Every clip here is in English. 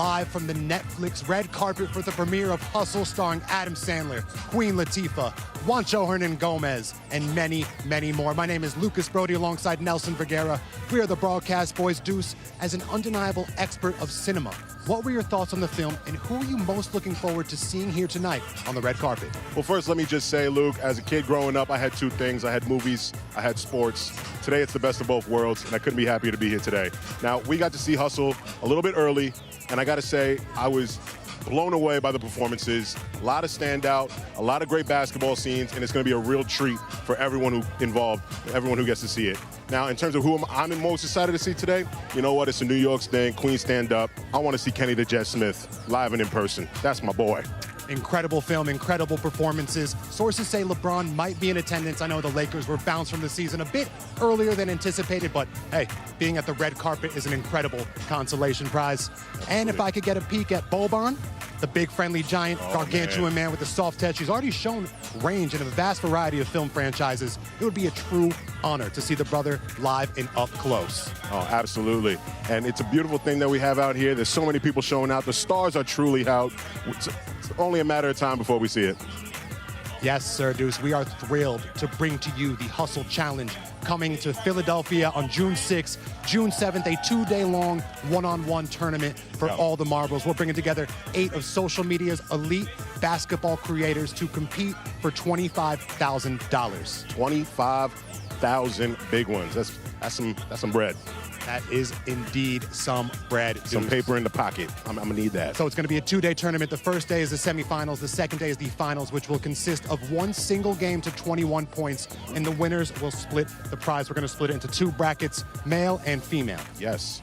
Live from the Netflix red carpet for the premiere of Hustle, starring Adam Sandler, Queen Latifah, Juancho Hernangomez, and many, many more. My name is Lucas Brody alongside Nelson Vergara. We are the Broadcast Boys. Deuce, as an undeniable expert of cinema, what were your thoughts on the film, and who are you most looking forward to seeing here tonight on the red carpet? Well, first, let me just say, Luke, as a kid growing up, I had two things. I had movies, I had sports. Today, it's the best of both worlds, and I couldn't be happier to be here today. Now, we got to see Hustle a little bit early, and I got to say, I was blown away by the performances. A lot of standout, a lot of great basketball scenes, and it's going to be a real treat for everyone who involved, everyone who gets to see it. Now, in terms of who I'm most excited to see today, you know what? It's a New York thing. Queen, stand up. I want to see Kenny the Jet Smith live and in person. That's my boy. Incredible film, incredible performances. Sources say LeBron might be in attendance. I know the Lakers were bounced from the season a bit earlier than anticipated, but hey, being at the red carpet is an incredible consolation prize. And if I could get a peek at Boban, the big friendly giant, gargantuan man with the soft touch. He's already shown range in a vast variety of film franchises. It would be a true honor to see the brother live and up close. Oh, absolutely. And it's a beautiful thing that we have out here. There's so many people showing out. The stars are truly out. It's only a matter of time before we see it. Yes, sir, Deuce. We are thrilled to bring to you the Hustle Challenge, coming to Philadelphia on June 6th, June 7th, a two-day-long one-on-one tournament for all the marbles. We're bringing together 8 of social media's elite basketball creators to compete for $25,000. 25,000 big ones. That's some bread. That is indeed some bread, Deuce. Some paper in the pocket. I'm gonna need that. So it's gonna be a 2-day tournament. The first day is the semifinals. The second day is the finals, which will consist of one single game to 21 points, and the winners will split the prize. We're gonna split it into 2 brackets, male and female. Yes,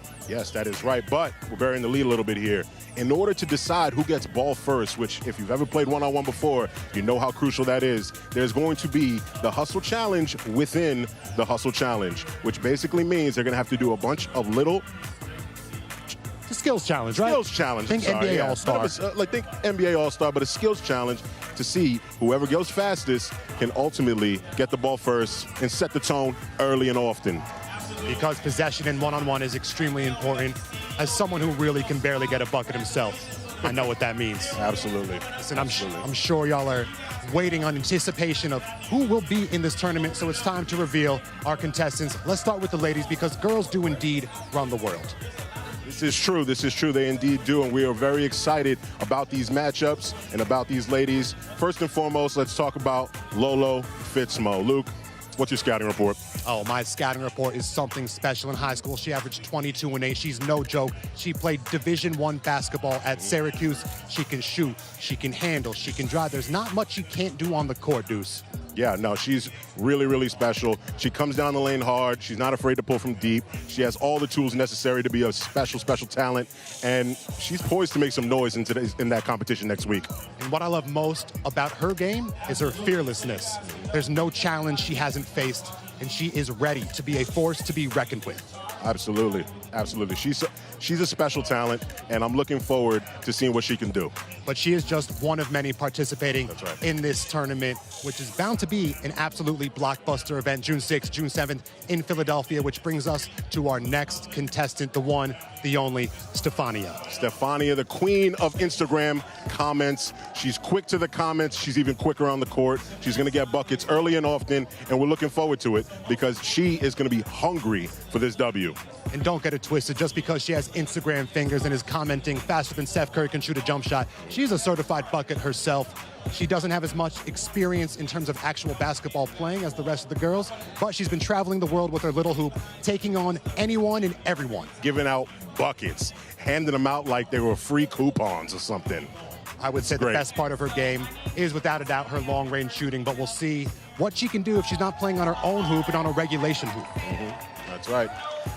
that is right. But we're burying the lead a little bit here. In order to decide who gets ball first, which if you've ever played one-on-one before, you know how crucial that is, there's going to be the Hustle Challenge within the Hustle Challenge, which basically means they're going to have to do a bunch of little... The skills challenge, right? Skills challenge. Think NBA All-Star. Think NBA All-Star, but a skills challenge to see whoever goes fastest can ultimately get the ball first and set the tone early and often. Because possession in one-on-one is extremely important. As someone who really can barely get a bucket himself, I know what that means. Absolutely. Listen, I'm sure y'all are waiting on anticipation of who will be in this tournament, so it's time to reveal our contestants. Let's start with the ladies, because girls do indeed run the world. This is true. They indeed do, and we are very excited about these matchups and about these ladies. First and foremost, let's talk about Lolo Fitzmo. Luke, what's your scouting report? Oh, my scouting report is something special. In high school, she averaged 22 and 8. She's no joke. She played Division I basketball at Syracuse. She can shoot, she can handle, she can drive. There's not much she can't do on the court, Deuce. Yeah, no, she's really, really special. She comes down the lane hard. She's not afraid to pull from deep. She has all the tools necessary to be a special, special talent. And she's poised to make some noise in that competition next week. And what I love most about her game is her fearlessness. There's no challenge she hasn't faced, and she is ready to be a force to be reckoned with. Absolutely. She's a special talent, and I'm looking forward to seeing what she can do. But she is just one of many participating right. in this tournament, which is bound to be an absolutely blockbuster event, June 6th, June 7th in Philadelphia, which brings us to our next contestant, the one, the only, Stefania. Stefania, the queen of Instagram comments. She's quick to the comments. She's even quicker on the court. She's going to get buckets early and often, and we're looking forward to it because she is going to be hungry for this W. And don't get it twisted, just because she has Instagram fingers and is commenting faster than Steph Curry can shoot a jump shot, she's a certified bucket herself. She doesn't have as much experience in terms of actual basketball playing as the rest of the girls, but she's been traveling the world with her little hoop, taking on anyone and everyone. Giving out buckets, handing them out like they were free coupons or something. I would say the best part of her game is without a doubt her long-range shooting, but we'll see what she can do if she's not playing on her own hoop and on a regulation hoop. That's right.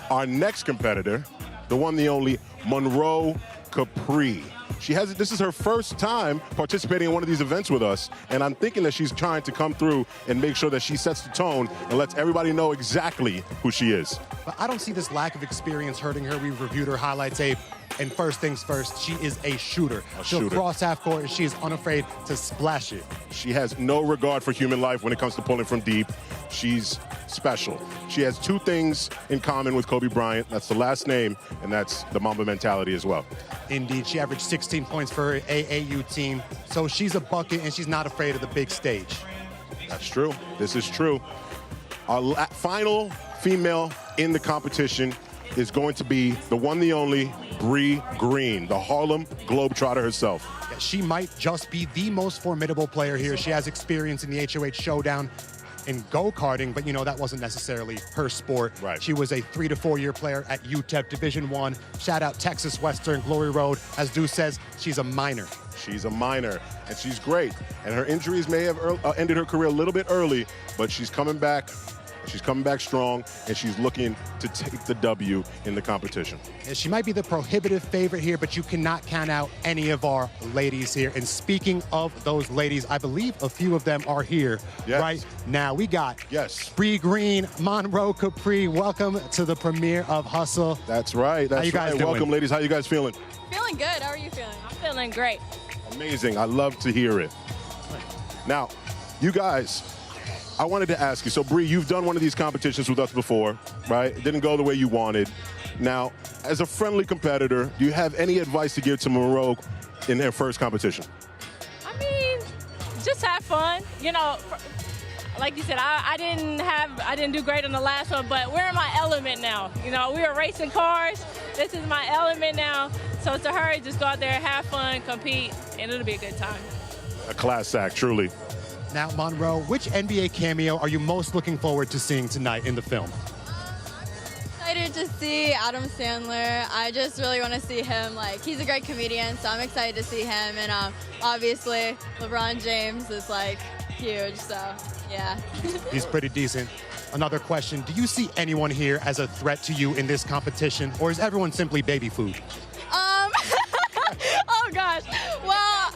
Our next competitor, the one, the only, Monroe Capri. This is her first time participating in one of these events with us, and I'm thinking that she's trying to come through and make sure that she sets the tone and lets everybody know exactly who she is. But I don't see this lack of experience hurting her. We've reviewed her highlight tape And first things first, she is a shooter. She'll cross half court, and she is unafraid to splash it. She has no regard for human life when it comes to pulling from deep. She's special. She has two things in common with Kobe Bryant. That's the last name, and that's the Mamba mentality as well. Indeed, she averaged 16 points for her AAU team. So she's a bucket, and she's not afraid of the big stage. That's true. This is true. Our final female in the competition is going to be the one, the only, Bree Green, the Harlem Globetrotter herself. Yeah, she might just be the most formidable player here. She has experience in the HOH showdown in go-karting, but that wasn't necessarily her sport. Right. She was a 3 to 4 year player at UTEP Division I. Shout out Texas Western, Glory Road. As Deuce says, she's a minor. She's a minor, and she's great. And her injuries may have ended her career a little bit early, but she's coming back. She's coming back strong, and she's looking to take the W in the competition. And she might be the prohibitive favorite here, but you cannot count out any of our ladies here. And speaking of those ladies, I believe a few of them are here right now. We got Bree Green, Monroe Capri. Welcome to the premiere of Hustle. That's right. That's How you guys right. doing? Welcome, ladies. How you guys feeling? Feeling good. How are you feeling? I'm feeling great. Amazing. I love to hear it. Now, you guys, I wanted to ask you, so Bree, you've done one of these competitions with us before, right? It didn't go the way you wanted. Now, as a friendly competitor, do you have any advice to give to Monroe in their first competition? I mean, just have fun. Like you said, I didn't do great on the last one, but we're in my element now. We were racing cars. This is my element now. So to her, just go out there, have fun, compete, and it'll be a good time. A class act, truly. Now, Monroe, which NBA cameo are you most looking forward to seeing tonight in the film? I'm excited to see Adam Sandler. I just really want to see him. He's a great comedian, so I'm excited to see him. And obviously, LeBron James is huge, so yeah. He's pretty decent. Another question, do you see anyone here as a threat to you in this competition, or is everyone simply baby food? Oh gosh. Well,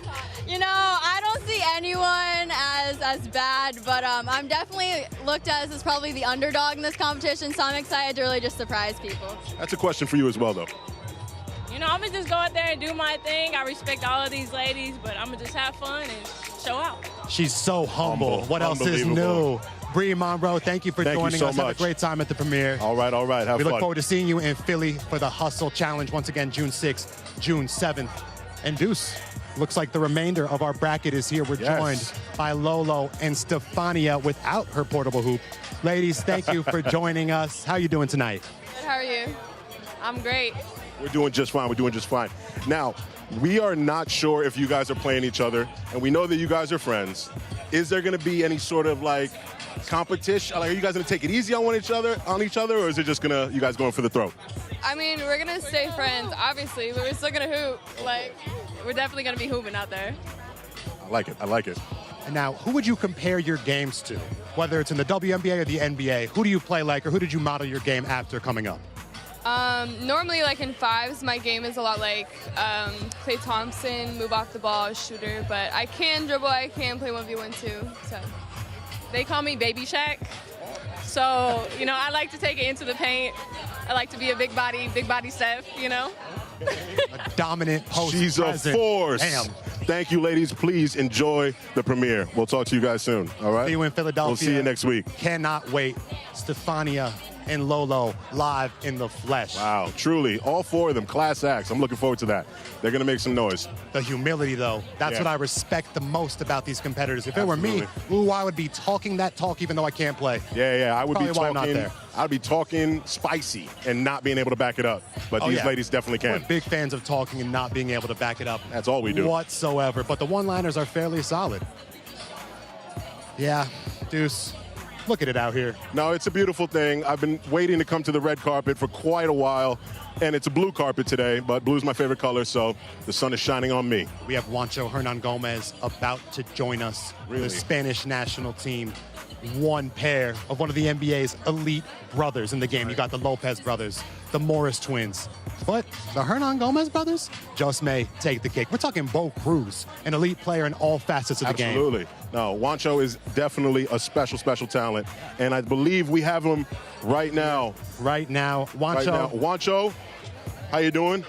I don't see anyone as bad, but I'm definitely looked at as probably the underdog in this competition, so I'm excited to really just surprise people. That's a question for you as well, though. I'm going to just go out there and do my thing. I respect all of these ladies, but I'm going to just have fun and show out. She's so humble. What else is new? Bree Monroe, thank you for joining us. Have a great time at the premiere. All right. Have fun. We look forward to seeing you in Philly for the Hustle Challenge once again, June 6th, June 7th. And Deuce, looks like the remainder of our bracket is here. We're joined by Lolo and Stefania without her portable hoop. Ladies, thank you for joining us. How are you doing tonight? Good, how are you? I'm great. We're doing just fine. Now, we are not sure if you guys are playing each other, and we know that you guys are friends. Is there going to be any sort of competition? Are you guys going to take it easy on each other, or is it just you guys going for the throat? I mean, we're going to stay friends, obviously, but we're still going to hoop. We're definitely going to be hooping out there. I like it. And now, who would you compare your games to? Whether it's in the WNBA or the NBA, who do you play like, or who did you model your game after coming up? Normally, in fives, my game is a lot like Klay Thompson, move off the ball, shooter, but I can dribble, I can play 1v1 too. So they call me Baby Shaq. So, I like to take it into the paint. I like to be a big body Steph, A dominant post. She's a force. Damn. Thank you, ladies. Please enjoy the premiere. We'll talk to you guys soon. All right? See you in Philadelphia. We'll see you next week. Cannot wait. Stefania and Lolo live in the flesh. Wow, truly. All four of them, class acts. I'm looking forward to that. They're going to make some noise. The humility, though, that's what I respect the most about these competitors. If it were me, I would be talking that talk even though I can't play. Yeah, I would Probably be why I'm not talking. there. I'd be talking spicy and not being able to back it up. But these ladies definitely can. We're big fans of talking and not being able to back it up. That's all we do. Whatsoever. But the one-liners are fairly solid. Yeah, Deuce. Look at it out here. No, it's a beautiful thing. I've been waiting to come to the red carpet for quite a while, and it's a blue carpet today, but blue's my favorite color, so the sun is shining on me. We have Juancho Hernangomez about to join us. Really? The Spanish national team. One pair of one of the NBA's elite brothers in the game. You got the Lopez brothers, the Morris twins. But the Hernangomez brothers just may take the cake. We're talking Bo Cruz, an elite player in all facets of the game. Absolutely. No, Juancho is definitely a special, special talent. And I believe we have him right now. Right now, Juancho. Juancho, how you doing?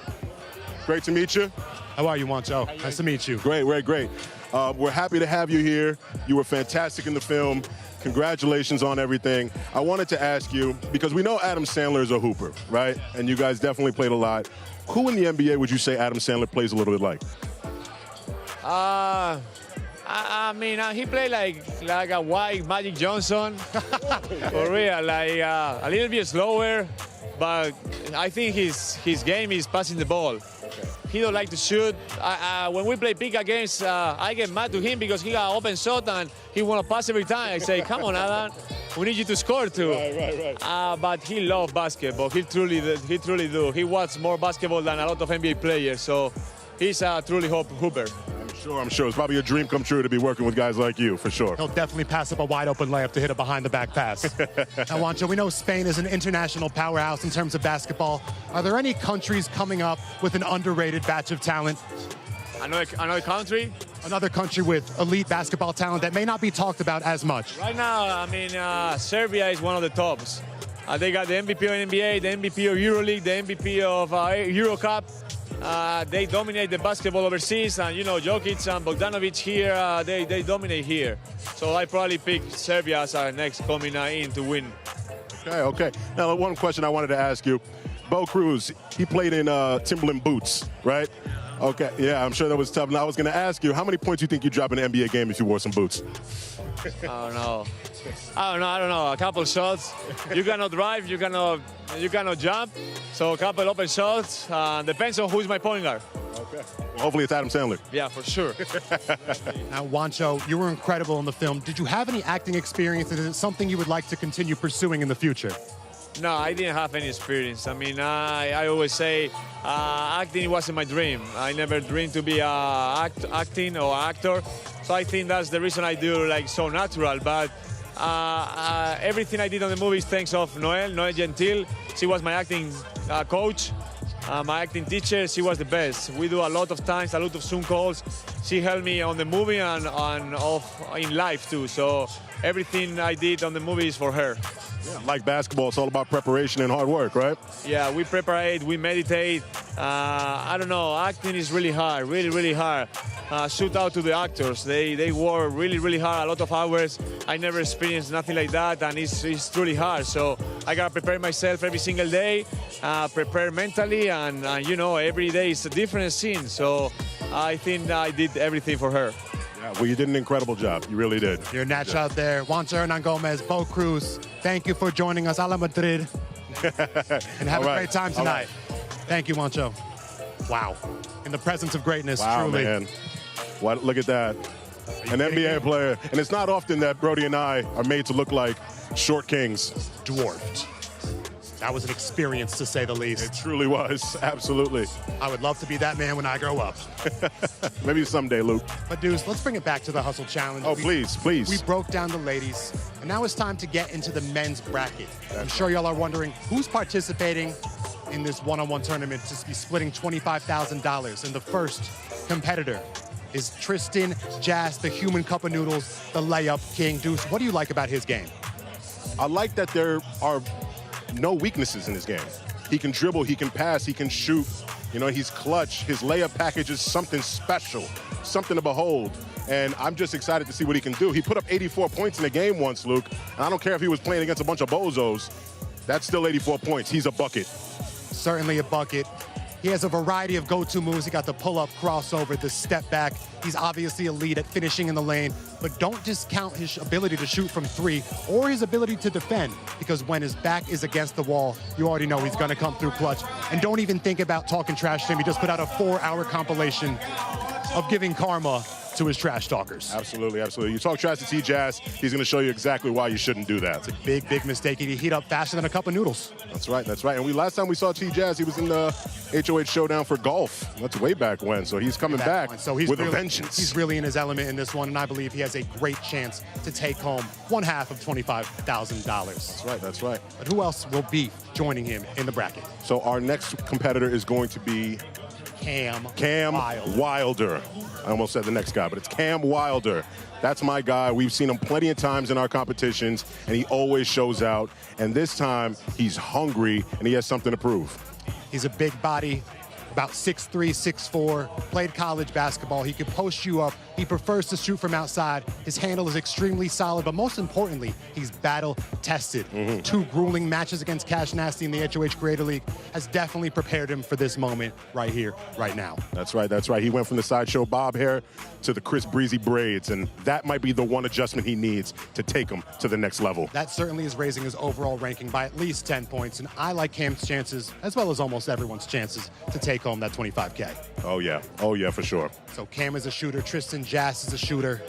Great to meet you. How are you, Juancho? Nice to meet you. Great, great. We're happy to have you here. You were fantastic in the film. Congratulations on everything. I wanted to ask you, because we know Adam Sandler is a hooper, right? And you guys definitely played a lot. Who in the NBA would you say Adam Sandler plays a little bit like? I mean, he played like a white Magic Johnson, for real, like a little bit slower, but I think his game is passing the ball. He don't like to shoot. When we play pick against, I get mad to him because he got open shot and he want to pass every time. I say, come on, Adam, we need you to score too. Right. But he loves basketball. He truly do. He watches more basketball than a lot of NBA players, so he's a truly hooper. I'm sure. It's probably a dream come true to be working with guys like you, for sure. He'll definitely pass up a wide open layup to hit a behind the back pass. Now, Juancho, we know Spain is an international powerhouse in terms of basketball. Are there any countries coming up with an underrated batch of talent? Another country? Another country with elite basketball talent that may not be talked about as much. Right now, I mean, Serbia is one of the tops. They got the MVP of NBA, the MVP of EuroLeague, the MVP of Eurocup. They dominate the basketball overseas, and you know, Jokic and Bogdanovic here, they dominate here. So I probably pick Serbia as our next coming in to win. Okay. Now, one question I wanted to ask you. Bo Cruz, he played in Timberland boots, right? Okay, yeah, I'm sure that was tough. Now, I was going to ask you, how many points do you think you'd drop in an NBA game if you wore some boots? I don't know. A couple shots. You cannot drive, you cannot jump. So a couple open shots. Depends on who's my point guard. Okay. Well, hopefully it's Adam Sandler. Yeah, for sure. Now, Juancho, you were incredible in the film. Did you have any acting experience? Is it something you would like to continue pursuing in the future? No, I didn't have any experience. I mean, I always say acting wasn't my dream. I never dreamed to be acting or actor. So I think that's the reason I do like so natural. But everything I did on the movies, thanks of Noel Gentil. She was my acting coach, my acting teacher. She was the best. We do a lot of times, a lot of Zoom calls. She helped me on the movie and in life too. So everything I did on the movie is for her. Yeah, like basketball, it's all about preparation and hard work, right? Yeah, we prepare, we meditate. I don't know, acting is really hard, really hard. Shout out to the actors. They work really hard, a lot of hours. I never experienced nothing like that, and it's truly hard. So I gotta prepare myself every single day, prepare mentally, and you know, every day is a different scene. So I think I did everything for her. Yeah, well, you did an incredible job. You really did. You're a natural out there. Juancho Hernangomez, Bo Cruz, thank you for joining us. A la Madrid. And have a great time tonight. Thank you, Juancho. Wow. In the presence of greatness, truly. Man. What, look at that. An NBA player. And it's not often that Brody and I are made to look like short kings. Dwarfed. That was an experience, to say the least. It truly was. Absolutely. I would love to be that man when I grow up. Maybe someday, Luke. But, dudes, let's bring it back to the Hustle Challenge. Please. We broke down the ladies, and now it's time to get into the men's bracket. I'm sure y'all are wondering who's participating in this one-on-one tournament to be splitting $25,000. And the first competitor is Tristan Jass, the human cup of noodles, the layup king. Deuce, what do you like about his game? I like that there are no weaknesses in his game. He can dribble, he can pass, he can shoot. You know, he's clutch. His layup package is something special, something to behold. And I'm just excited to see what he can do. He put up 84 points in a game once, Luke. And I don't care if he was playing against a bunch of bozos. That's still 84 points. He's a bucket. Certainly a bucket. He has a variety of go-to moves. He got the pull-up, crossover, the step back. He's obviously elite at finishing in the lane, but don't discount his ability to shoot from three or his ability to defend, because when his back is against the wall, you already know he's gonna come through clutch. And don't even think about talking trash to him. He just put out a 4-hour compilation of giving karma to his trash talkers. Absolutely. You talk trash to T-Jazz, he's going to show you exactly why you shouldn't do that. It's a big mistake. He'd heat up faster than a cup of noodles. That's right. And last time we saw T-Jazz, he was in the HOH showdown for golf. That's way back when. So he's coming back with a vengeance. He's really in his element in this one, and I believe he has a great chance to take home one half of $25,000. That's right. But who else will be joining him in the bracket? So our next competitor is going to be Cam Wilder. I almost said the next guy, but it's Cam Wilder. That's my guy. We've seen him plenty of times in our competitions, and he always shows out. And this time, he's hungry, and he has something to prove. He's a big body, about 6'3", 6'4", played college basketball. He could post you up. He prefers to shoot from outside. His handle is extremely solid, but most importantly, he's battle-tested. 2 grueling matches against Cash Nasty in the HOH Creator League has definitely prepared him for this moment right here, right now. That's right, that's right. He went from the sideshow bob hair to the Chris Breezy braids, and that might be the one adjustment he needs to take him to the next level. That certainly is raising his overall ranking by at least 10 points, and I like Cam's chances, as well as almost everyone's chances, to take home that 25K. Oh yeah, for sure. So Cam is a shooter, Tristan Jass is a shooter.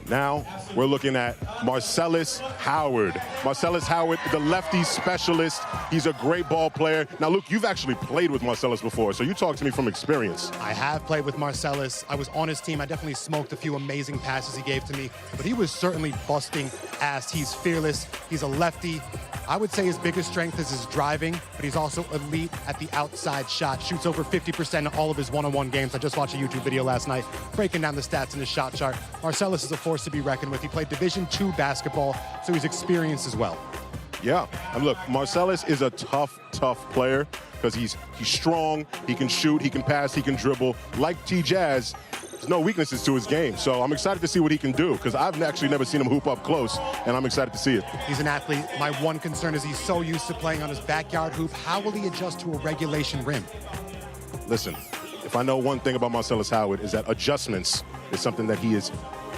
Now we're looking at Marcellus Howard. Marcellus Howard, the lefty specialist. He's a great ball player. Now, Luke, you've actually played with Marcellus before, so you talk to me from experience. I have played with Marcellus. I was on his team. I definitely smoked a few amazing passes he gave to me, but he was certainly busting ass. He's fearless. He's a lefty. I would say his biggest strength is his driving, but he's also elite at the outside shot. Shoots over 50% in all of his one-on-one games. I just watched a YouTube video last night breaking down the stats in his shot chart. Marcellus is a force to be reckoned with. He played Division II basketball, so he's experienced as well. Yeah, and look, Marcellus is a tough player because he's strong, he can shoot, he can pass, he can dribble. Like T-Jazz, there's no weaknesses to his game. So I'm excited to see what he can do because I've actually never seen him hoop up close, and I'm excited to see it. He's an athlete. My one concern is he's so used to playing on his backyard hoop. How will he adjust to a regulation rim? Listen, if I know one thing about Marcellus Howard is that adjustments is something that he is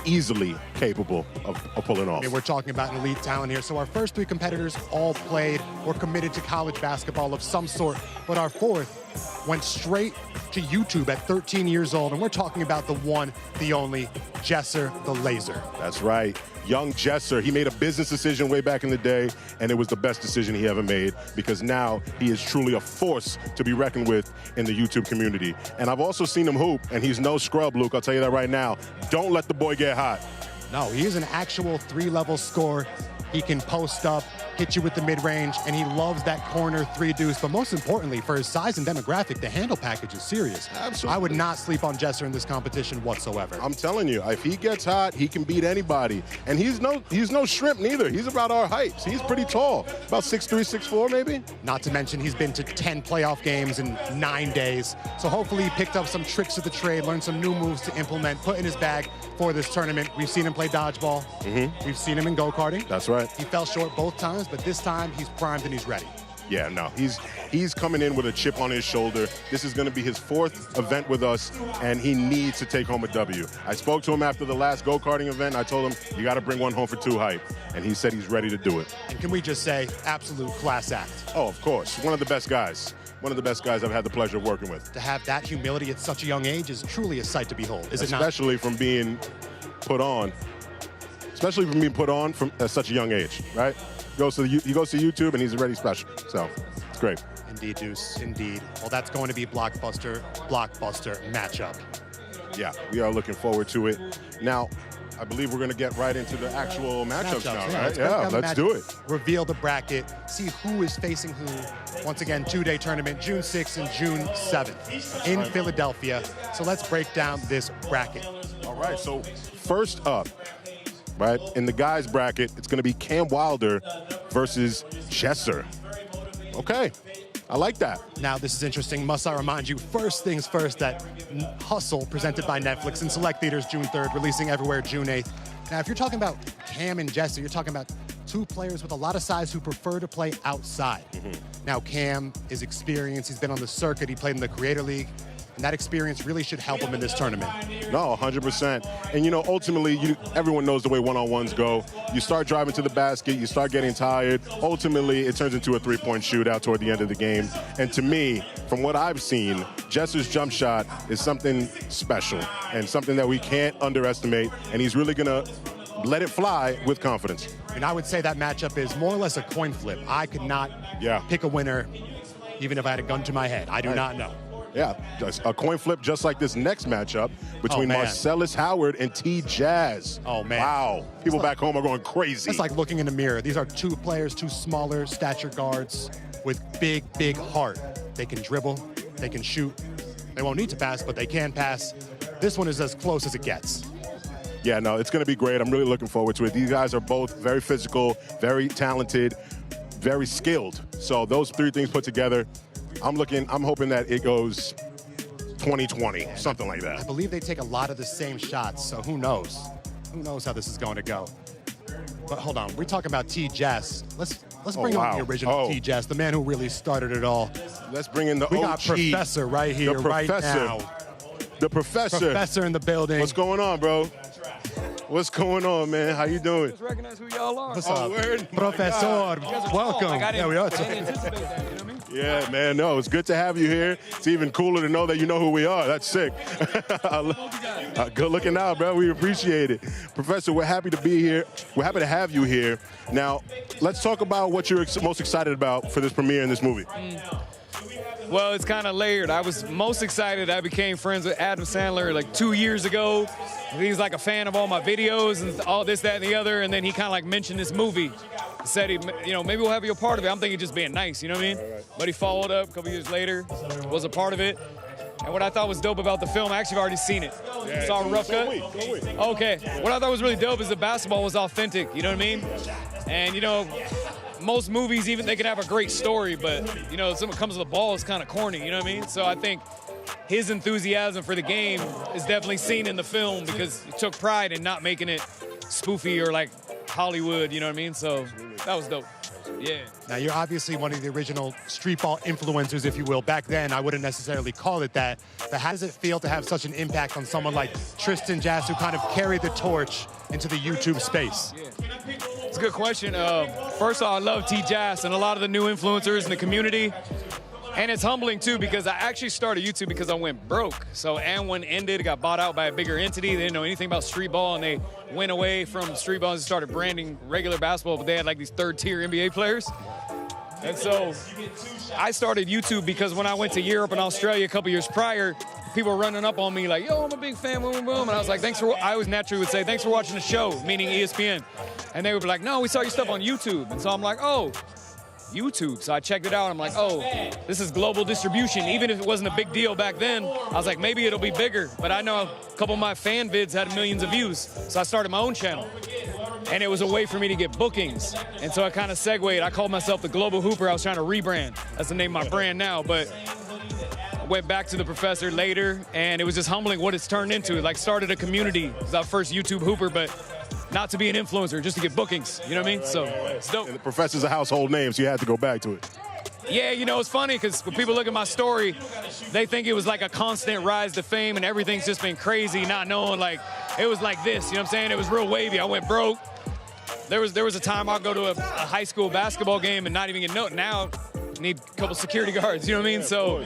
easily capable of pulling off. I mean, we're talking about an elite talent here. So our first 3 competitors all played or committed to college basketball of some sort, but our 4th went straight to YouTube at 13 years old, and we're talking about the one, the only, Jesser the Laser. That's right. Young Jesser, he made a business decision way back in the day, and it was the best decision he ever made because now he is truly a force to be reckoned with in the YouTube community. And I've also seen him hoop, and he's no scrub, Luke. I'll tell you that right now. Don't let the boy get hot. No, he is an actual 3-level scorer. He can post up, hit you with the mid-range, and he loves that corner 3 deuce. But most importantly, for his size and demographic, the handle package is serious. Absolutely. I would not sleep on Jesser in this competition whatsoever. I'm telling you, if he gets hot, he can beat anybody. And he's no shrimp neither. He's about our height. So he's pretty tall, about 6'3", 6'4", maybe. Not to mention he's been to 10 playoff games in 9 days. So hopefully he picked up some tricks of the trade, learned some new moves to implement, put in his bag for this tournament. We've seen him play dodgeball. We've seen him in go-karting. That's right. He fell short both times, but this time he's primed and he's ready. Yeah, no, he's coming in with a chip on his shoulder. This is going to be his 4th event with us, and he needs to take home a W. I spoke to him after the last go-karting event. I told him, you got to bring one home for 2 hype, and he said he's ready to do it. And can we just say, absolute class act. Oh, of course. One of the best guys. One of the best guys I've had the pleasure of working with. To have that humility at such a young age is truly a sight to behold, is it not? Especially from being put on. Especially from being put on at such a young age, right? He goes to YouTube and he's already special. So it's great. Indeed, Deuce. Indeed. Well, that's going to be blockbuster matchup. Yeah, we are looking forward to it. Now, I believe we're going to get right into the actual matchups now, right? Yeah, let's do it. Reveal the bracket, see who is facing who. Once again, 2-day tournament, June 6th and June 7th in Philadelphia. So let's break down this bracket. All right, so first up, right, in the guys bracket, it's going to be Cam Wilder versus Jesser. Okay, I like that. Now, this is interesting. Must I remind you, first things first, that Hustle, presented by Netflix in select theaters June 3rd, releasing everywhere June 8th. Now, if you're talking about Cam and Jesser, you're talking about 2 players with a lot of size who prefer to play outside. Now, Cam is experienced. He's been on the circuit. He played in the Creator League. And that experience really should help him in this tournament. No, 100%. And, you know, ultimately, everyone knows the way one-on-ones go. You start driving to the basket, you start getting tired. Ultimately, it turns into a 3-point shootout toward the end of the game. And to me, from what I've seen, Jesser's jump shot is something special and something that we can't underestimate. And he's really going to let it fly with confidence. And I would say that matchup is more or less a coin flip. I could not pick a winner, even if I had a gun to my head. I do not know. Yeah, just a coin flip just like this next matchup between Marcellus Howard and T-Jazz. Oh, man. Wow. People back home are going crazy. It's like looking in the mirror. These are 2 players, 2 smaller stature guards with big, big heart. They can dribble. They can shoot. They won't need to pass, but they can pass. This one is as close as it gets. Yeah, no, it's going to be great. I'm really looking forward to it. These guys are both very physical, very talented, very skilled. So those 3 things put together, I'm hoping that it goes 2020, something like I that. believe they take a lot of the same shots, so who knows? Who knows how this is going to go? But hold on, we're talking about T-Jess. Let's bring wow. on the original T-Jess, the man who really started it all. Let's bring in the We OG. got Professor right here, The right Professor. now. The Professor. Professor in the building. What's going on, bro? What's going on, man? How you doing? Just recognize who y'all are. What's Oh, up? word? Professor, welcome. Like, I Yeah, we are. didn't anticipate that, you know what I mean? Yeah, man, no, it's good to have you here. It's even cooler to know that you know who we are. That's sick. Good looking out, bro. We appreciate it. Professor, we're happy to be here. We're happy to have you here. Now, let's talk about what you're most excited about for this premiere in this movie. Well, it's kind of layered. I was most excited. I became friends with Adam Sandler like 2 years ago. He's like a fan of all my videos and all this, that, and the other. And then he kind of like mentioned this movie. Said, maybe we'll have you a part of it. I'm thinking just being nice, you know what I mean? But he followed up a couple years later, was a part of it. And what I thought was dope about the film, I actually have already seen it. Saw a rough cut. Okay. What I thought was really dope is the basketball was authentic, you know what I mean? And, most movies, even they can have a great story, but, someone comes to the ball, it's kind of corny, you know what I mean? So I think his enthusiasm for the game is definitely seen in the film because he took pride in not making it spoofy or like Hollywood, you know what I mean? So that was dope. Yeah. Now, you're obviously one of the original street ball influencers, if you will. Back then, I wouldn't necessarily call it that. But how does it feel to have such an impact on someone like Tristan Jass, who kind of carried the torch into the YouTube space? Yeah. It's a good question. First of all, I love T-Jazz and a lot of the new influencers in the community. And it's humbling, too, because I actually started YouTube because I went broke. So And1 ended, got bought out by a bigger entity. They didn't know anything about street ball, and they went away from street ball and started branding regular basketball, but they had like these third-tier NBA players. And so I started YouTube because when I went to Europe and Australia a couple years prior, people were running up on me like, yo, I'm a big fan, boom, boom, boom. And I was like, I always naturally would say, thanks for watching the show, meaning ESPN. And they would be like, no, we saw your stuff on YouTube. And so I'm like, oh, YouTube. So I checked it out. I'm like, oh, this is global distribution. Even if it wasn't a big deal back then, I was like, maybe it'll be bigger. But I know a couple of my fan vids had millions of views. So I started my own channel. And it was a way for me to get bookings. And so I kind of segued. I called myself the Global Hooper. I was trying to rebrand. That's the name of my brand now. But I went back to the Professor later, and it was just humbling what it's turned into. It like started a community. It was our first YouTube Hooper, but not to be an influencer, just to get bookings. You know what I mean? So it's dope. And the Professor's a household name, so you had to go back to it. Yeah, it's funny because when people look at my story, they think it was like a constant rise to fame and everything's just been crazy, not knowing like it was like this. You know what I'm saying? It was real wavy. I went broke. There was a time I'd go to a high school basketball game and not even get noticed. Now I need a couple security guards. You know what I mean? So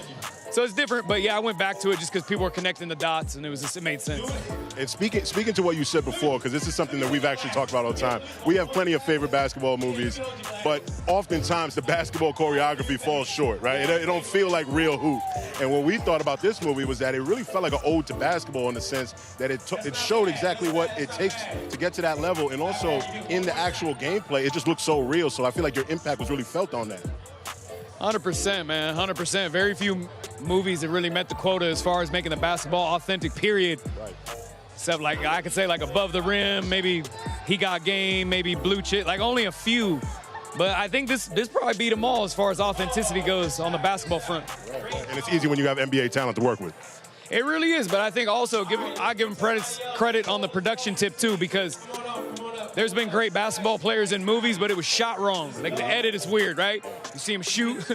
it's different. But yeah, I went back to it just because people were connecting the dots and it made sense. And speaking to what you said before, because this is something that we've actually talked about all the time. We have plenty of favorite basketball movies, but oftentimes the basketball choreography falls short, right? It don't feel like real hoop. And what we thought about this movie was that it really felt like an ode to basketball in the sense that it showed exactly what it takes to get to that level, and also in the actual gameplay, it just looked so real. So I feel like your impact was really felt on that. 100%, man, 100%. Very few movies that really met the quota as far as making the basketball authentic, period. Right. Except like I could say like Above the Rim, maybe He Got Game, maybe Blue Chip, like only a few. But I think this probably beat them all as far as authenticity goes on the basketball front. Right. And it's easy when you have NBA talent to work with. It really is, but I think also I give them credit on the production tip too, because there's been great basketball players in movies, but it was shot wrong. Like the edit is weird, right? You see him shoot,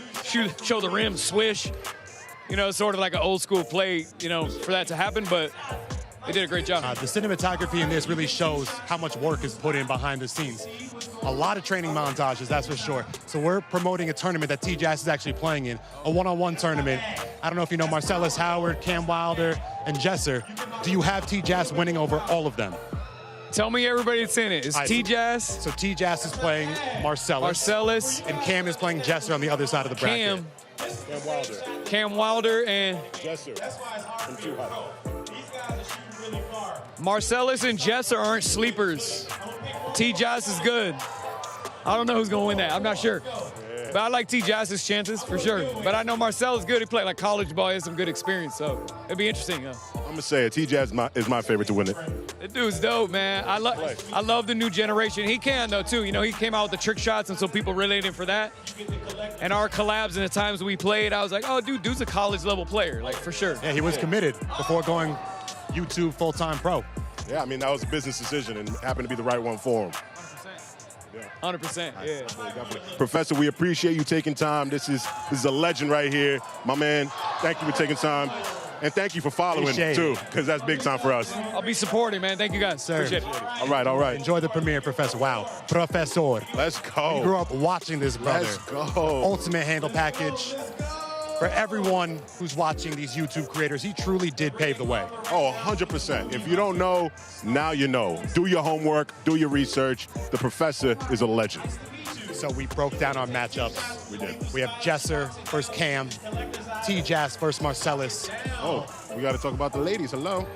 show the rim, swish. Sort of like an old school play, for that to happen, but they did a great job. The cinematography in this really shows how much work is put in behind the scenes. A lot of training montages, that's for sure. So we're promoting a tournament that T-Jazz is actually playing in, a one-on-one tournament. I don't know if you know Marcellus Howard, Cam Wilder, and Jesser. Do you have T-Jazz winning over all of them? Tell me everybody that's in it. Is T-Jazz? So T-Jazz is playing Marcellus. And Cam is playing Jesser on the other side of the bracket. Cam Wilder and Jesser from Too Hot. Marcellus and Jesser aren't sleepers. T-Jazz is good. I don't know who's going to win that. I'm not sure. But I like T-Jazz's chances for sure. But I know Marcel is good. He played like college ball. He has some good experience. So it'd be interesting. I'm going to say it. T-Jazz is my favorite to win it. That dude's dope, man. I love the new generation. He can, though, too. He came out with the trick shots, and so people related him for that. and our collabs and the times we played, I was like, oh, dude's a college level player, like for sure. Yeah, he was committed before going YouTube full-time pro. Yeah, I mean, that was a business decision and happened to be the right one for him. 100%. Yeah. Professor, we appreciate you taking time. This is a legend right here. My man, thank you for taking time. And thank you for following, too, because that's big time for us. I'll be supporting, man. Thank you guys. Sir. Appreciate it. All right, all right. Enjoy the premiere, Professor. Wow. Professor. Let's go. We grew up watching this brother. Let's go. Ultimate handle package. For everyone who's watching these YouTube creators, he truly did pave the way. Oh, 100%. If you don't know, now you know. Do your homework, do your research. The professor is a legend. So we broke down our matchups. We did. We have Jesser versus Cam, T-Jazz versus Marcellus. Oh, we got to talk about the ladies. Hello.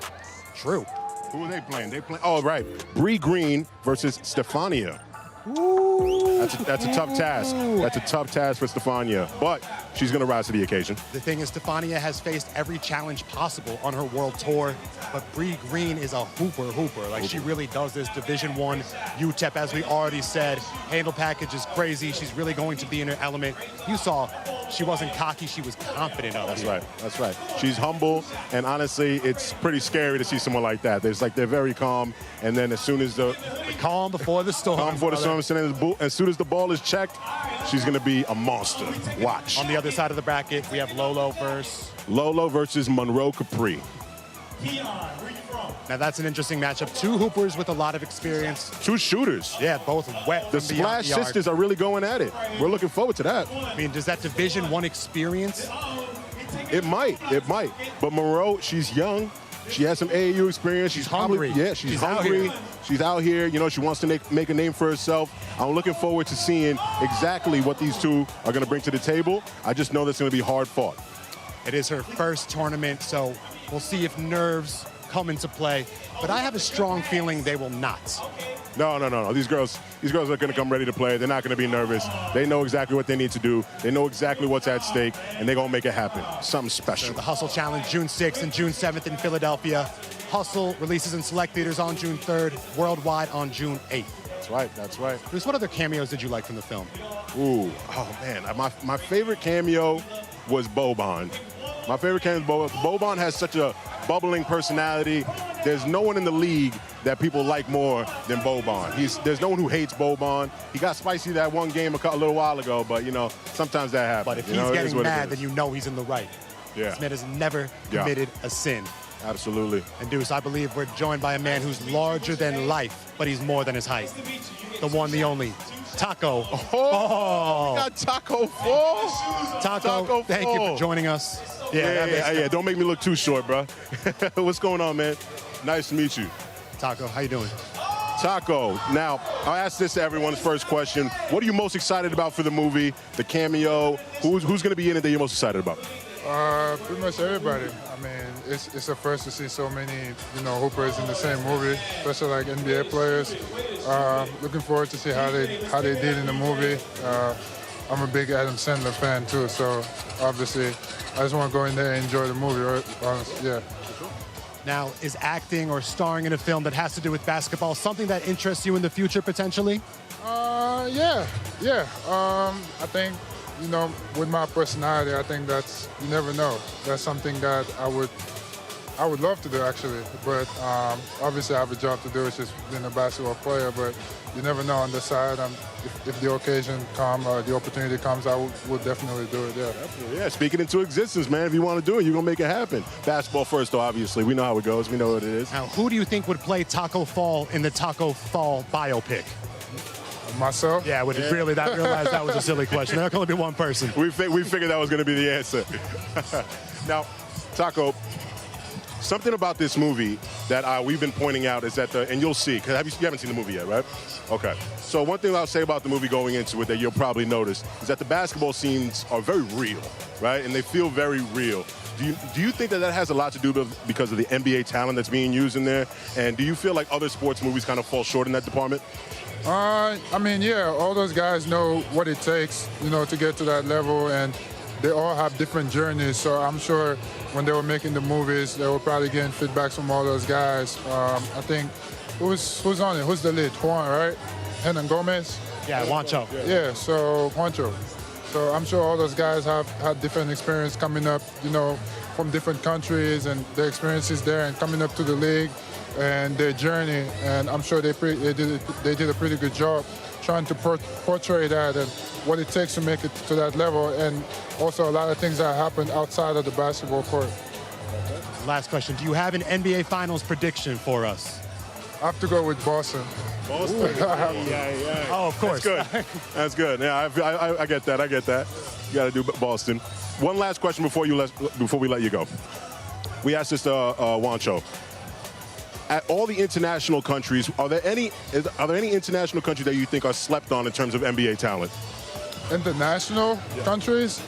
True. Who are they playing? Oh, right. Bree Green versus Stefania. Ooh. That's a tough task. That's a tough task for Stefania, but she's going to rise to the occasion. The thing is, Stefania has faced every challenge possible on her world tour, but Bree Green is a hooper. Like, she really does this Division I UTEP, as we already said. Handle package is crazy. She's really going to be in her element. You saw she wasn't cocky. She was confident of it. That's right. She's humble, and honestly, it's pretty scary to see someone like that. They're very calm, and then as soon as the calm before the storm. Calm before the storm, as soon as the ball is checked, she's going to be a monster. Watch. On the other side of the bracket, we have Lolo versus Monroe Capri. Now that's an interesting matchup. Two hoopers with a lot of experience. Two shooters. Yeah, both wet. The Splash sisters are really going at it. We're looking forward to that. I mean, does that Division I experience? It might. But Monroe, she's young. She has some AAU experience. She's hungry. Yeah, she's hungry. She's out here. You know, she wants to make a name for herself. I'm looking forward to seeing exactly what these two are going to bring to the table. I just know that's going to be hard fought. It is her first tournament, so we'll see if nerves come into play. But I have a strong feeling they will not. No. These girls are going to come ready to play. They're not going to be nervous. They know exactly what they need to do. They know exactly what's at stake, and they're going to make it happen. Something special. So the Hustle Challenge, June 6th and June 7th in Philadelphia. Hustle releases in select theaters on June 3rd, worldwide on June 8th. That's right. Bruce, what other cameos did you like from the film? Ooh, oh man, my favorite cameo was Boban. My favorite cameo is Boban. Boban has such a bubbling personality. There's no one in the league that people like more than Boban. There's no one who hates Boban. He got spicy that one game a little while ago, but you know, sometimes that happens. But if he's getting mad, then you know he's in the right. Yeah. This man has never committed a sin. Absolutely. And Deuce, I believe we're joined by a man who's larger than life, but he's more than his height. The one, the only, Tacko. Oh. We got Tacko Fall. Tacko, thank you for joining us. Yeah. Don't make me look too short, bro. What's going on, man? Nice to meet you. Tacko, how you doing? Tacko, now, I'll ask this to everyone's first question. What are you most excited about for the movie, the cameo? Who's going to be in it that you're most excited about? Pretty much everybody. I mean, it's a first to see so many, hoopers in the same movie, especially like NBA players. Looking forward to see how they did in the movie. I'm a big Adam Sandler fan too, so obviously I just want to go in there and enjoy the movie. Honestly, yeah. Now, is acting or starring in a film that has to do with basketball something that interests you in the future potentially? Yeah. I think, with my personality, I think you never know. That's something that I would love to do actually, but obviously I have a job to do. It's just being a basketball player, but you never know on the side. If the occasion comes or the opportunity comes, I would definitely do it, yeah. Yeah, speak it into existence, man. If you want to do it, you're going to make it happen. Basketball first, though, obviously. We know how it goes. We know what it is. Now, who do you think would play Tacko Fall in the Tacko Fall biopic? Myself? Yeah, would it really realize that was a silly question? There can only be one person. We figured that was going to be the answer. Now, Tacko, something about this movie that we've been pointing out is that and you'll see, because you haven't seen the movie yet, right? Okay. So one thing I'll say about the movie going into it that you'll probably notice is that the basketball scenes are very real, right? And they feel very real. Do you think that has a lot to do because of the NBA talent that's being used in there? And do you feel like other sports movies kind of fall short in that department? I mean, yeah, all those guys know what it takes, to get to that level, and they all have different journeys. So I'm sure when they were making the movies, they were probably getting feedback from all those guys. I think who's on it? Who's the lead? Juan, right? Hernangomez? Yeah, Juancho. Yeah, so Juancho. So I'm sure all those guys have had different experience coming up, you know, from different countries and their experiences there and coming up to the league and their journey. And I'm sure they did a pretty good job trying to portray that and what it takes to make it to that level, and also a lot of things that happen outside of the basketball court. Last question. Do you have an NBA Finals prediction for us? I have to go with Boston. Boston? Yeah. Oh, of course. That's good. That's good. Yeah, I get that. I get that. You got to do Boston. One last question before we let you go. We asked this to Juancho. At all the international countries, are there any international countries that you think are slept on in terms of NBA talent? International countries?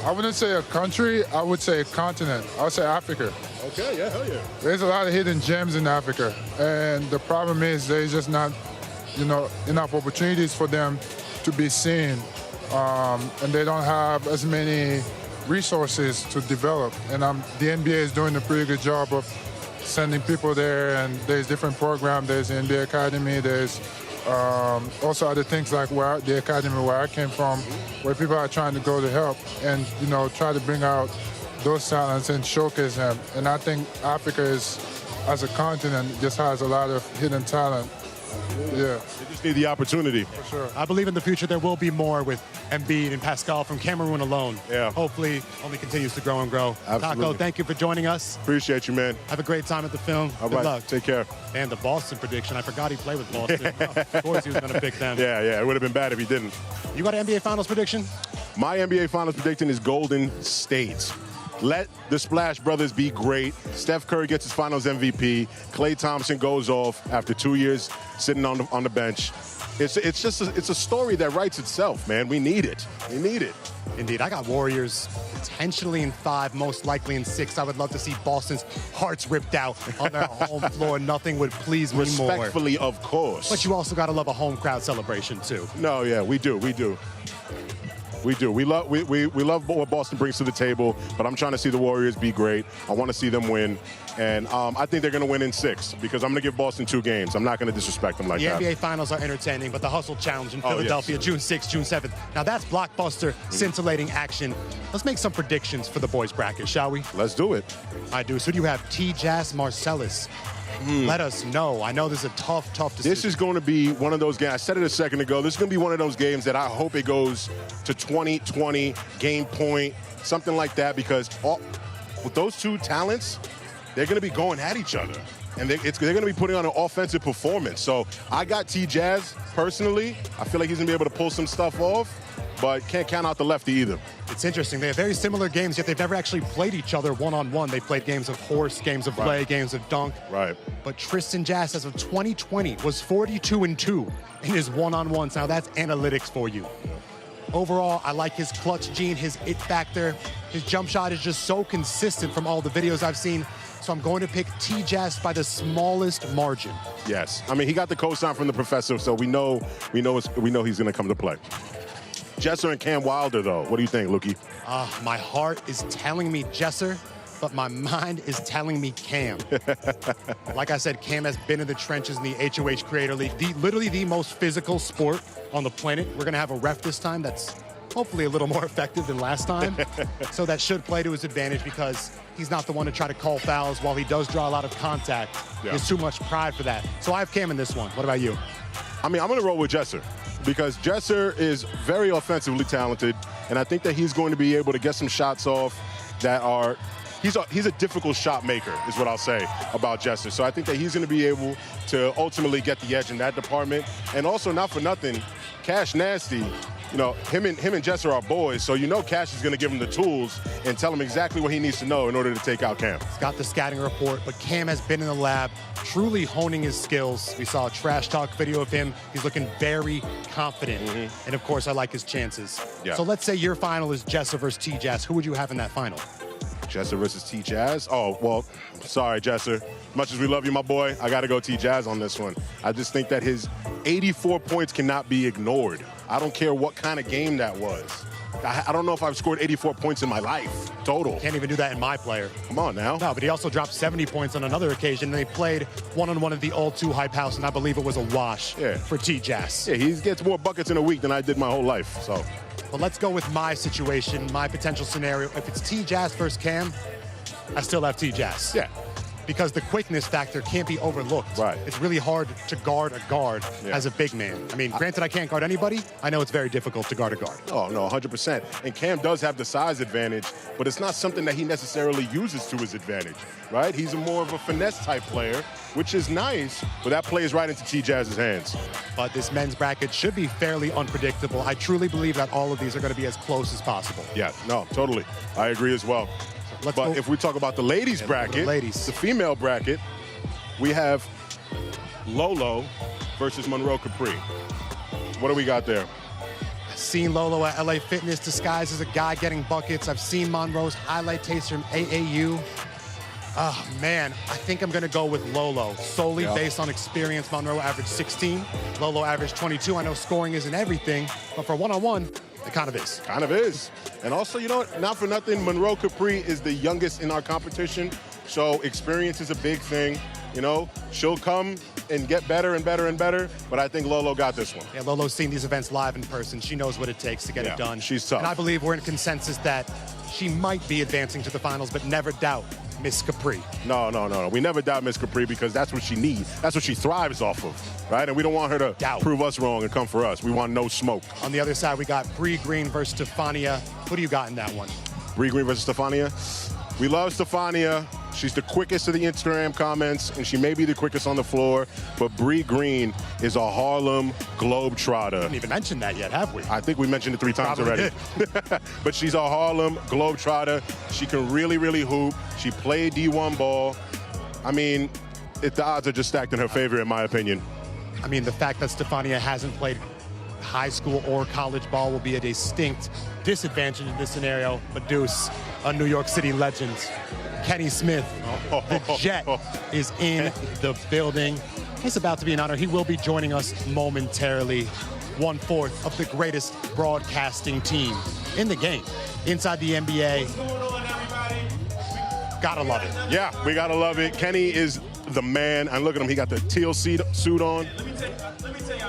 I wouldn't say a country. I would say a continent. I would say Africa. Okay, yeah, hell yeah. There's a lot of hidden gems in Africa, and the problem is there's just not, you know, enough opportunities for them to be seen, and they don't have as many resources to develop. And the NBA is doing a pretty good job of sending people there, and there's different programs. There's the NBA Academy. There's also other things like the academy where I came from, where people are trying to go to help and, you know, try to bring out those talents and showcase them. And I think Africa as a continent, just has a lot of hidden talent. Yeah. They just need the opportunity. For sure. I believe in the future there will be more with Embiid and Pascal from Cameroon alone. Yeah. Hopefully only continues to grow and grow. Absolutely. Tacko, thank you for joining us. Appreciate you, man. Have a great time at the film. All Good right. luck. Take care. And the Boston prediction. I forgot he played with Boston. Of course he was going to pick them. Yeah. It would have been bad if he didn't. You got an NBA Finals prediction? My NBA Finals prediction is Golden State. Let the Splash Brothers be great. Steph Curry gets his Finals MVP. Klay Thompson goes off after 2 years sitting on the bench. It's a story that writes itself, man. We need it. We need it. Indeed. I got Warriors potentially in 5, most likely in 6. I would love to see Boston's hearts ripped out on their home floor. Nothing would please me more. Respectfully, of course. But you also got to love a home crowd celebration, too. No, yeah, we do. We do. We love what Boston brings to the table, but I'm trying to see the Warriors be great. I want to see them win, and I think they're going to win in 6 because I'm going to give Boston 2 games. I'm not going to disrespect them like that. The NBA Finals are entertaining, but the Hustle Challenge in Philadelphia, yes. June 6th, June 7th. Now that's blockbuster, scintillating action. Let's make some predictions for the boys bracket, shall we? Let's do it. I do. So do you have T-Jazz Marcellus? Let us know. I know this is a tough decision. This is going to be one of those games. I said it a second ago. This is going to be one of those games that I hope it goes to 20-20, game point, something like that, because with those two talents, they're going to be going at each other. And they're going to be putting on an offensive performance. So I got T-Jazz personally. I feel like he's going to be able to pull some stuff off, but can't count out the lefty either. It's interesting. They have very similar games, yet they've never actually played each other one-on-one. They played games of horse, games of play, games of dunk. Right. But Tristan Jazz, as of 2020, was 42-2 in his one-on-ones. Now that's analytics for you. Overall, I like his clutch gene, his it factor. His jump shot is just so consistent from all the videos I've seen. So I'm going to pick T-Jazz by the smallest margin. Yes. I mean, he got the cosign from the professor, so we know he's going to come to play. Jesser and Cam Wilder, though. What do you think, Lukey? My heart is telling me Jesser, but my mind is telling me Cam. Like I said, Cam has been in the trenches in the HOH Creator League, literally the most physical sport on the planet. We're going to have a ref this time that's hopefully a little more effective than last time. So that should play to his advantage because he's not the one to try to call fouls while he does draw a lot of contact. Yeah. There's too much pride for that. So I have Cam in this one. What about you? I mean, I'm going to roll with Jesser because Jesser is very offensively talented, and I think that he's going to be able to get some shots off that are he's a difficult shot maker, is what I'll say about Jesser. So I think that he's going to be able to ultimately get the edge in that department. And also, not for nothing, Cash Nasty, you know, him and Jesser are boys, so you know Cash is going to give him the tools and tell him exactly what he needs to know in order to take out Cam. He's got the scouting report, but Cam has been in the lab, truly honing his skills. We saw a trash talk video of him. He's looking very confident. And of course, I like his chances. Yeah. So let's say your final is Jesser versus T-Jazz. Who would you have in that final? Jesser versus T-Jazz? Oh, well, sorry, Jesser. Much as we love you, my boy, I got to go T-Jazz on this one. I just think that his 84 points cannot be ignored. I don't care what kind of game that was. I don't know if I've scored 84 points in my life, total. Can't even do that in my player. Come on now. No, but he also dropped 70 points on another occasion. They played one-on-one at the All-2 Hype House, and I believe it was a wash for T-Jazz. Yeah, he gets more buckets in a week than I did my whole life, so. But let's go with my situation, my potential scenario. If it's T-Jazz versus Cam, I still have T-Jazz. Yeah. Because the quickness factor can't be overlooked. Right. It's really hard to guard a guard Yeah. as a big man. I mean, granted, I can't guard anybody. I know it's very difficult to guard a guard. Oh, no, 100%. And Cam does have the size advantage, but it's not something that he necessarily uses to his advantage, right? He's more of a finesse type player, which is nice, but that plays right into T-Jazz's hands. But this men's bracket should be fairly unpredictable. I truly believe that all of these are going to be as close as possible. Yeah, no, totally. I agree as well. Let's But go. if we talk about the ladies bracket, the female bracket, we have Lolo versus Monroe Capri. What do we got there? I've seen Lolo at LA Fitness disguised as a guy getting buckets. I've seen Monroe's highlight tapes from AAU. Oh, man, I think I'm going to go with Lolo, solely based on experience. Monroe averaged 16. Lolo averaged 22. I know scoring isn't everything, but for one-on-one, it kind of is. Kind of is. And also, you know what? Not for nothing, Monroe Capri is the youngest in our competition, so experience is a big thing. You know, she'll come and get better and better and better, but I think Lolo got this one. Yeah, Lolo's seen these events live in person. She knows what it takes to get it done. She's tough. And I believe we're in consensus that she might be advancing to the finals, but never doubt Miss Capri. No. We never doubt Miss Capri because that's what she needs. That's what she thrives off of, right? And we don't want her to prove us wrong and come for us. We want no smoke. On the other side, we got Bree Green versus Stefania. Who do you got in that one? Bree Green versus Stefania. We love Stefania. She's the quickest to the Instagram comments, and she may be the quickest on the floor, but Bree Green is a Harlem Globetrotter. We didn't even mention that yet, have we? I think we mentioned it 3 times Probably already. But she's a Harlem Globetrotter. She can really, really hoop. She played D1 ball. I mean, the odds are just stacked in her favor, in my opinion. I mean, the fact that Stefania hasn't played high school or college ball will be a distinct disadvantage in this scenario. But Deuce, a New York City legend, Kenny Smith, the Jet, is in the building. It's about to be an honor. He will be joining us momentarily. 1/4 of the greatest broadcasting team in the game, inside the NBA. Gotta love it. Yeah, we gotta love it. Kenny is the man. And look at him, he got the teal suit on.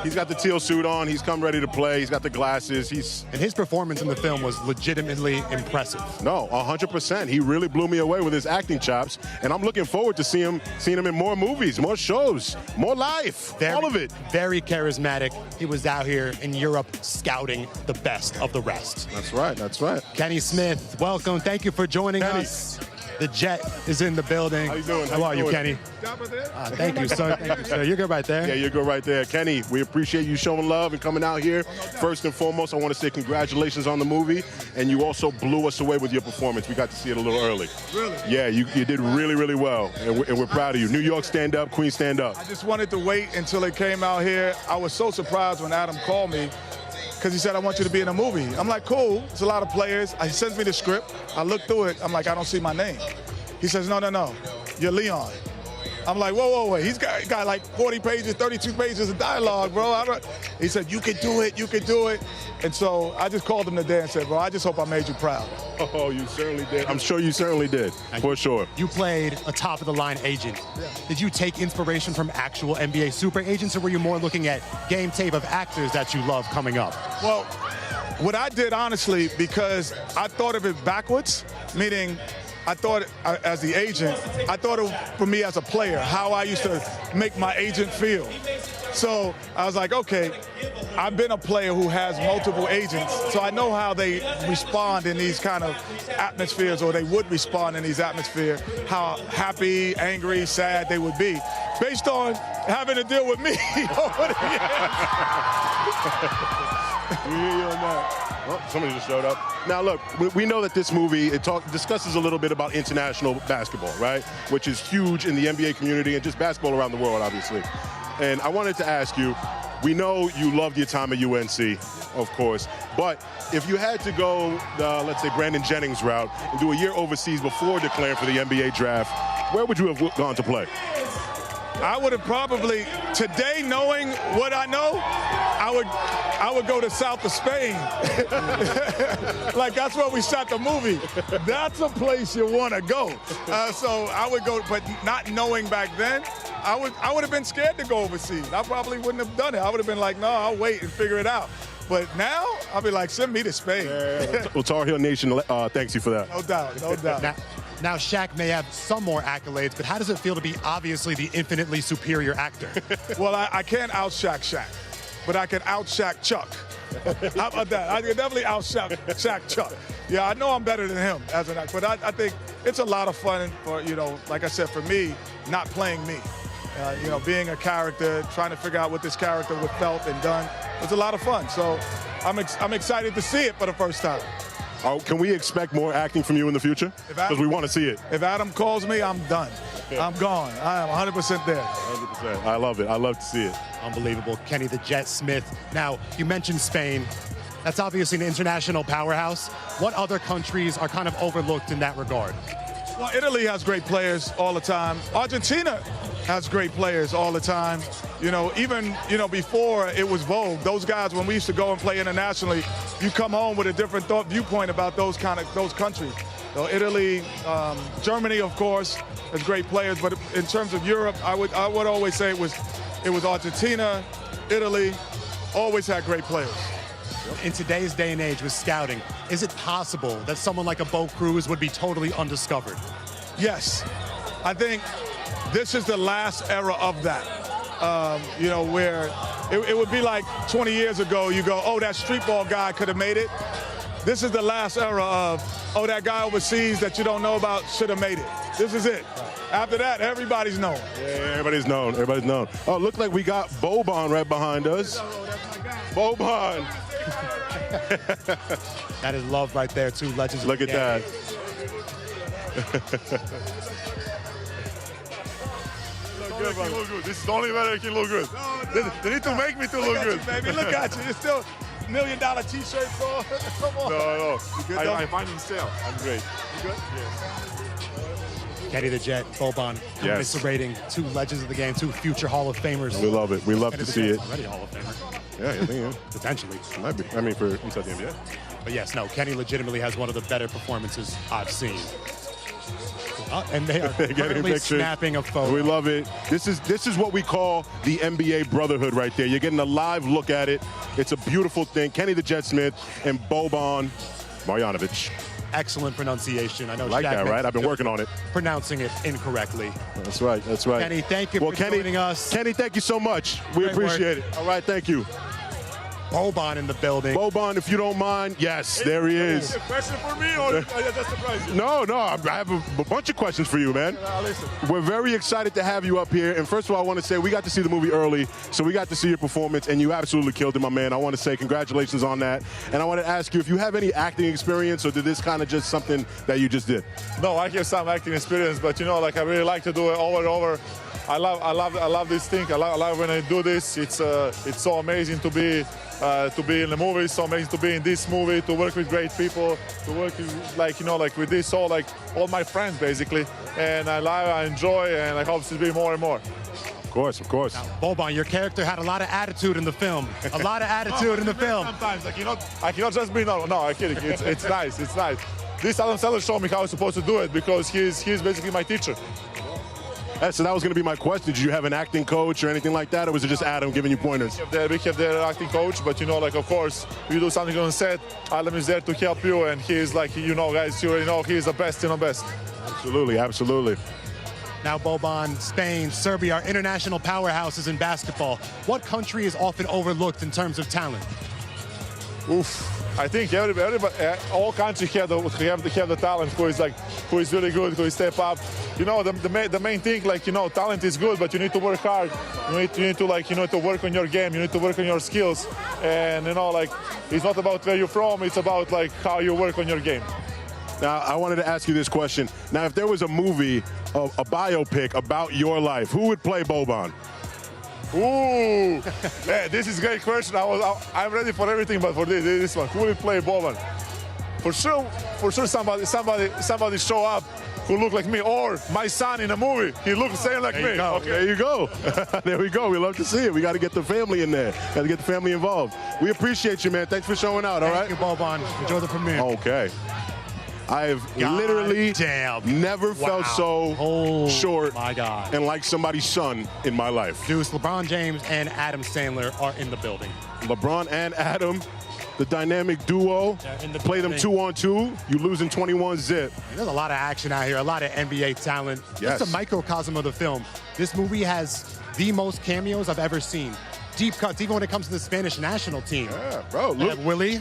He's got the teal suit on. He's come ready to play. He's got the glasses. And his performance in the film was legitimately impressive. No, 100%. He really blew me away with his acting chops. And I'm looking forward to seeing him in more movies, more shows, more life, all of it. Very charismatic. He was out here in Europe scouting the best of the rest. That's right, that's right. Kenny Smith, welcome. Thank you for joining us. The Jet is in the building. How you doing? How are you, Kenny? Thank you, sir. Thank you, sir. You're good right there. Yeah, you're good right there. Kenny, we appreciate you showing love and coming out here. First and foremost, I want to say congratulations on the movie. And you also blew us away with your performance. We got to see it a little early. Really? Yeah, you did really, really well. And we're proud of you. New York, stand up. Queens, stand up. I just wanted to wait until it came out here. I was so surprised when Adam called me because he said, I want you to be in a movie. I'm like, cool. It's a lot of players. He sends me the script. I look through it. I'm like, I don't see my name. He says, no. You're Leon. I'm like, whoa, wait. He's got like 40 pages, 32 pages of dialogue, bro. He said, you can do it. And so I just called him today and said, bro, I just hope I made you proud. Oh, you certainly did. I'm sure you certainly did, for sure. You played a top-of-the-line agent. Yeah. Did you take inspiration from actual NBA super agents, or were you more looking at game tape of actors that you love coming up? Well, what I did, honestly, because I thought of it backwards, meaning I thought as the agent, I thought of for me as a player, how I used to make my agent feel. So I was like, okay, I've been a player who has multiple agents, so I know how they respond in these kind of atmospheres, or they would respond in these atmospheres, how happy, angry, sad they would be, based on having to deal with me over the years. We hear you on that. Oh, somebody just showed up. Now, look, we know that this movie, discusses a little bit about international basketball, right? Which is huge in the NBA community and just basketball around the world, obviously. And I wanted to ask you, we know you loved your time at UNC, of course, but if you had to go, let's say, Brandon Jennings route and do a year overseas before declaring for the NBA draft, where would you have gone to play? I would have probably, today knowing what I know, I would go to south of Spain. Like, that's where we shot the movie. That's a place you want to go. So I would go, but not knowing back then, I would have been scared to go overseas. I probably wouldn't have done it. I would have been like, no, I'll wait and figure it out. But now, I'll be like, send me to Spain. Well, Tar Heel Nation thanks you for that. No doubt, no doubt. Now, Shaq may have some more accolades, but how does it feel to be obviously the infinitely superior actor? Well, I can't out-Shaq Shaq, but I can out-Shaq Chuck. How about that? I can definitely out-Shaq Chuck. Yeah, I know I'm better than him as an actor, but I think it's a lot of fun for, like I said, for me, not playing me. Being a character, trying to figure out what this character would felt and done. It's a lot of fun. So I'm excited to see it for the first time. Can we expect more acting from you in the future? Because we want to see it. If Adam calls me, I'm done. I'm gone. I am 100% there. 100%. I love it. I love to see it. Unbelievable. Kenny the Jet Smith. Now, you mentioned Spain. That's obviously an international powerhouse. What other countries are kind of overlooked in that regard? Well, Italy has great players all the time. Argentina has great players all the time. Even before it was vogue, those guys, when we used to go and play internationally, you come home with a different viewpoint about those countries. So Italy, Germany, of course, has great players. But in terms of Europe, I would always say it was Argentina, Italy, always had great players. In today's day and age with scouting, is it possible that someone like a Bo Cruz would be totally undiscovered? Yes. I think this is the last era of that. Where it would be like 20 years ago, you go, oh, that street ball guy could have made it. This is the last era of, oh, that guy overseas that you don't know about should have made it. This is it. After that, everybody's known. Yeah, everybody's known. Everybody's known. Oh, look like we got Boban right behind us. Boban. That is love right there, two legends. Look at that. Look good. This is the only way I can look good. They need to make me to look good. Baby, look at you. You're still $1 million T-shirts on. Come on. No. You good, I'm fine in sale. I'm great. You good? Yes. Kenny the Jet, Boban, commiserating two legends of the game, two future Hall of Famers. We love it. We love to see it. Already Hall of Famer. Yeah, I think, yeah. Potentially. Might be. I mean, for inside the NBA. But yes, no, Kenny legitimately has one of the better performances I've seen. And they are currently snapping a photo. We love it. This is what we call the NBA brotherhood right there. You're getting a live look at it. It's a beautiful thing. Kenny the Jet Smith and Boban Marjanovic. Excellent pronunciation. I know. Like that, right? I've been working on it. Pronouncing it incorrectly. That's right. That's right. Kenny, thank you for joining us. Kenny, thank you so much. We appreciate it. All right, thank you. Boban in the building. Boban, if you don't mind. Yes, there he is. A question for me, or just surprise you? No, I have a bunch of questions for you, man. Listen. We're very excited to have you up here. And first of all, I want to say we got to see the movie early, so we got to see your performance, and you absolutely killed it, my man. I want to say congratulations on that. And I want to ask you if you have any acting experience, or did this kind of just something that you just did? No, I have some acting experience, but I really like to do it over and over. I love this thing. I love when I do this. It's so amazing to be in the movie. It's so amazing to be in this movie. To work with great people. To work with with this all my friends basically. And I enjoy, and I hope to be more and more. Of course. Now, Boban, your character had a lot of attitude in the film. A lot of attitude in the film. Sometimes I cannot just be no. I'm kidding. It's nice. It's nice. This Adam Sandler showed me how I'm supposed to do it because he's basically my teacher. So that was going to be my question. Did you have an acting coach or anything like that, or was it just Adam giving you pointers? We have their acting coach, but of course, you do something on set, Adam is there to help you, and he's guys, you already know he's the best, best. Absolutely. Now, Boban, Spain, Serbia are international powerhouses in basketball. What country is often overlooked in terms of talent? Oof. I think everybody, all countries have the talent who is really good, who is step up. The main thing, talent is good, but you need to work hard. You need to work on your game. You need to work on your skills. And it's not about where you're from. It's about how you work on your game. Now, I wanted to ask you this question. Now, if there was a movie, a biopic about your life, who would play Boban? Ooh, yeah, this is a great question. I'm ready for everything, but for this one, who will play Boban? For sure, somebody show up who look like me, or my son in a movie. He looks the same like me. Okay. There you go. There we go. We love to see it. We got to get the family in there. Got to get the family involved. We appreciate you, man. Thanks for showing out. All right. Thank you, Boban. Enjoy the premiere. Okay. I've literally damn. never felt so short my God. and like somebody's son in my life. Deuce, LeBron James and Adam Sandler are in the building. LeBron and Adam, the dynamic duo, play them 2-on-2, you losing 21-zip. There's a lot of action out here, a lot of NBA talent. Yes. It's a microcosm of the film. This movie has the most cameos I've ever seen. Deep cuts, even when it comes to the Spanish national team. Yeah, bro. They have Willie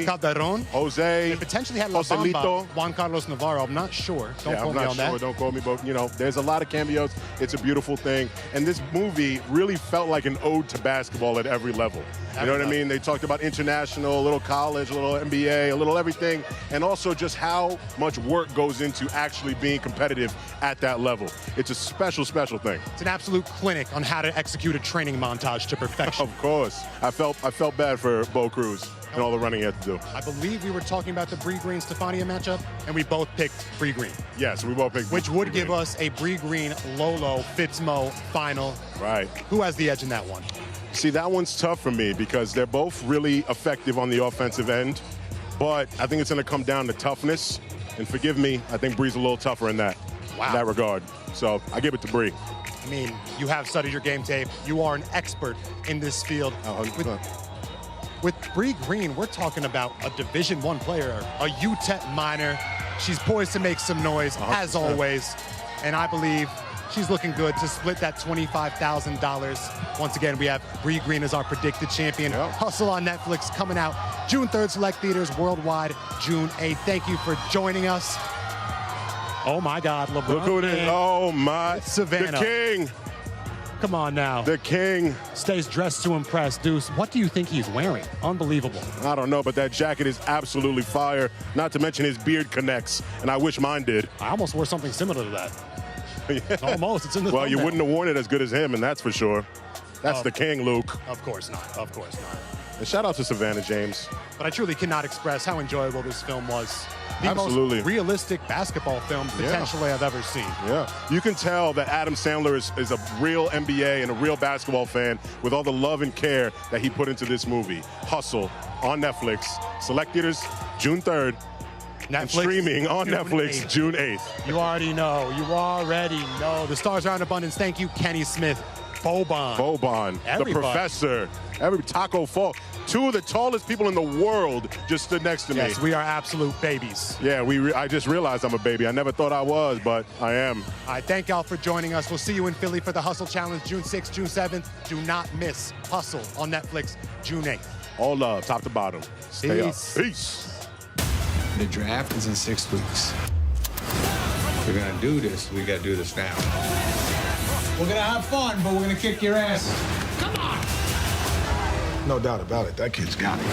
Calderon, Jose, they potentially had La Bamba, Joselito. Juan Carlos Navarro. I'm not sure. Don't quote me on that. Don't quote me, but you know, there's a lot of cameos. It's a beautiful thing, and this movie really felt like an ode to basketball at every level. You know what I mean? They talked about international, a little college, a little NBA, a little everything, and also just how much work goes into actually being competitive at that level. It's a special, special thing. It's an absolute clinic on how to execute a training montage to perfection. Of course. I felt bad for Bo Cruz and all the running he had to do. I believe we were talking about the Bree Green Stefania matchup, and we both picked Bree Green. Yes, we both picked Which would give us a Bree Green Lolo Fitzmo final. Right. Who has the edge in that one? See, that one's tough for me because they're both really effective on the offensive end, but I think it's going to come down to toughness. And forgive me, I think Bree's a little tougher in that regard. So I give it to Bree. I mean, you have studied your game tape. You are an expert in this field. With Bree Green, we're talking about a Division I player, a UTEP minor. She's poised to make some noise, as always. And I believe she's looking good to split that $25,000. Once again, we have Bree Green as our predicted champion. Yep. Hustle on Netflix coming out June 3rd, select theaters worldwide, June 8th. Thank you for joining us. Oh my God, LeBron. Look who it is. Oh my. Savannah. The king. Come on now. The king. Stays dressed to impress. Deuce, what do you think he's wearing? Unbelievable. I don't know, but that jacket is absolutely fire. Not to mention his beard connects, and I wish mine did. I almost wore something similar to that. Yeah. Almost. It's in the Well, you thumbnail. wouldn't have worn it as good as him, and that's for sure. That's the king, Luke. Of course not. Of course not. And shout out to Savannah James. But I truly cannot express how enjoyable this film was. The Absolutely. most realistic basketball film potentially I've ever seen. Yeah. You can tell that Adam Sandler is a real NBA and a real basketball fan with all the love and care that he put into this movie. Hustle on Netflix. Select theaters June 3rd. And streaming on Netflix June 8th. You already know. You already know. The stars are in abundance. Thank you, Kenny Smith. Boban. The professor. Tacko Fall. Two of the tallest people in the world just stood next to me. Yes, we are absolute babies. Yeah, I just realized I'm a baby. I never thought I was, but I am. All right, thank y'all for joining us. We'll see you in Philly for the Hustle Challenge June 6th, June 7th. Do not miss Hustle on Netflix June 8th. All love, top to bottom. Stay Peace. up. Peace. The draft is in 6 weeks. If we're gonna do this, we gotta do this now. We're gonna have fun, but we're gonna kick your ass. Come on! No doubt about it, that kid's got it.